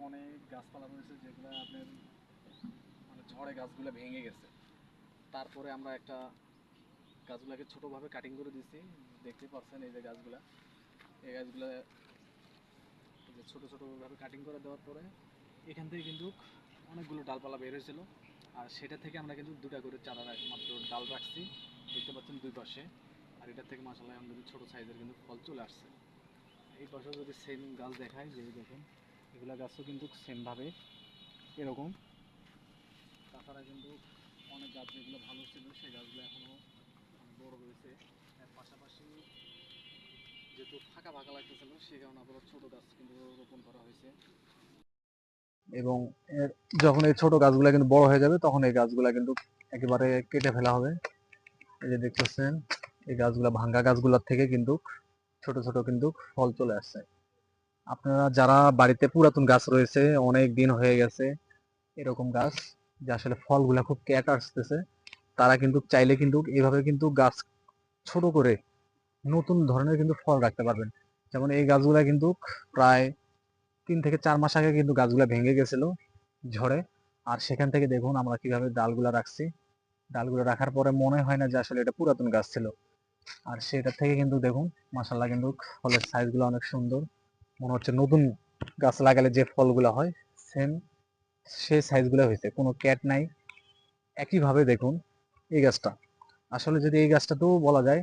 অনেক গাছপালা রয়েছে যেগুলো আপনার মানে ঝড়ে গাছগুলো ভেঙে গেছে। তারপরে আমরা একটা গাছগুলোকে ছোটোভাবে কাটিং করে দিছি, দেখতে পাচ্ছেন এই যে গাছগুলা, এই গাছগুলো যে ছোটো ছোটোভাবে কাটিং করে দেওয়ার পরে এখান থেকে কিন্তু অনেকগুলো ডালপালা বের হয়েছিল। আর সেটা থেকে আমরা কিন্তু দুটা করে চারা মাত্র ডাল রাখছি, দেখতে পাচ্ছেন দুই পাশে। আর এটার থেকে মাসাল্লাহ এখন কিন্তু ছোটো সাইজের কিন্তু ফল চলে আসছে। এই পাশেও যদি সেম গাছ দেখায়, যে দেখুন এগুলা গাছও কিন্তু সেমভাবে এরকম। তাছাড়া কিন্তু অনেক গাছ যেগুলো ভালো ছিল সেই গাছগুলো এখনও বড় রয়েছে। এর পাশাপাশি যেহেতু ফাঁকা ফাঁকা লাগতেছিল সেই কারণে আবার ছোট গাছ কিন্তু রোপণ করা হয়েছে। এবং যখন এই ছোট গাছগুলা কিন্তু বড় হয়ে যাবে তখন এই গাছগুলা কিন্তু একেবারে কেটে ফেলা হবে। এই যে দেখতেছেন এই গাছগুলা, ভাঙ্গা গাছগুলোর থেকে কিন্তু ছোট ছোট কিন্তু ফল চলে আসছে। আপনারা যারা বাড়িতে পুরাতন গাছ রয়েছে, অনেক দিন হয়ে গেছে এরকম গাছ, যে আসলে ফলগুলা খুব ক্যাট আসতেছে, তারা কিন্তু চাইলে কিন্তু এইভাবে কিন্তু গাছ ছোট করে নতুন ধরনের কিন্তু ফল রাখতে পারবেন। যেমন এই গাছগুলা কিন্তু প্রায় 3 থেকে 4 মাস আগে কিন্তু গাছগুলা ভেঙে গেছিল ঝড়ে। আর সেখান থেকে দেখুন আমরা কিভাবে ডালগুলা রাখছি। ডালগুলো রাখার পরে মনে হয় না যে আসলে এটা পুরাতন গাছ ছিল। আর সেটা থেকে কিন্তু দেখুন মাশাআল্লাহ কিন্তু ফলের সাইজগুলো অনেক সুন্দর, মনে হচ্ছে নতুন গাছ লাগালে যে ফলগুলো হয় সেম সেই সাইজগুলো হয়েছে, কোনো ক্যাট নাই। একইভাবে দেখুন এই গাছটা, আসলে যদি এই গাছটা তো বলা যায়,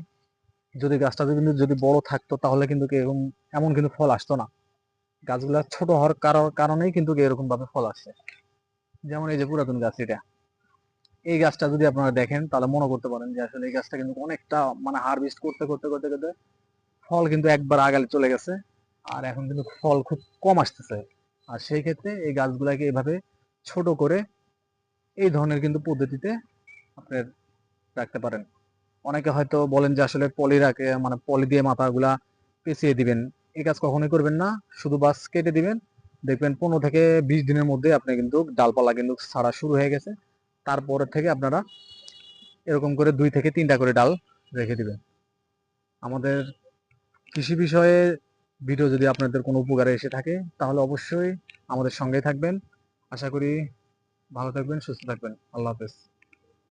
যদি গাছটা কিন্তু যদি বড় থাকতো তাহলে কিন্তু এরকম এমন কিন্তু ফল আসতো না। গাছগুলা ছোট হওয়ার কারণেই কিন্তু এরকম ভাবে ফল আসছে। যেমন এই যে পুরাতন গাছ এটা, এই গাছটা যদি আপনারা দেখেন তাহলে মনে করতে পারেন যে আসলে এই গাছটা কিন্তু অনেকটা মানে হারভেস্ট করতে করতে করতে করতে ফল কিন্তু একবার আগালে চলে গেছে। আর এখন কিন্তু ফল খুব কম আসতেছে। আর সেই ক্ষেত্রে এই গাছগুলাকে এভাবে ছোট করে এই ধরনের কিন্তু পদ্ধতিতে আপনার রাখতে পারেন। অনেকে হয়তো বলেন যে আসলে পলি রাখে, মানে পলি দিয়ে মাথাগুলা পেঁচিয়ে দিবেন। এই কাজ কখনোই করবেন না, শুধু বাস কেটে দিবেন, দেখবেন 15 থেকে 20 দিনের মধ্যে আপনি কিন্তু ডালপালা কিন্তু ছাড়া শুরু হয়ে গেছে। তারপরে থেকে আপনারা এরকম করে 2 থেকে 3টা করে ডাল রেখে দিবেন। আমাদের কৃষি বিষয়ে ভিডিও যদি আপনাদের কোনো উপকারে এসে থাকে তাহলে অবশ্যই আমাদের সঙ্গেই থাকবেন। আশা করি ভালো থাকবেন, সুস্থ থাকবেন। আল্লাহ হাফেজ।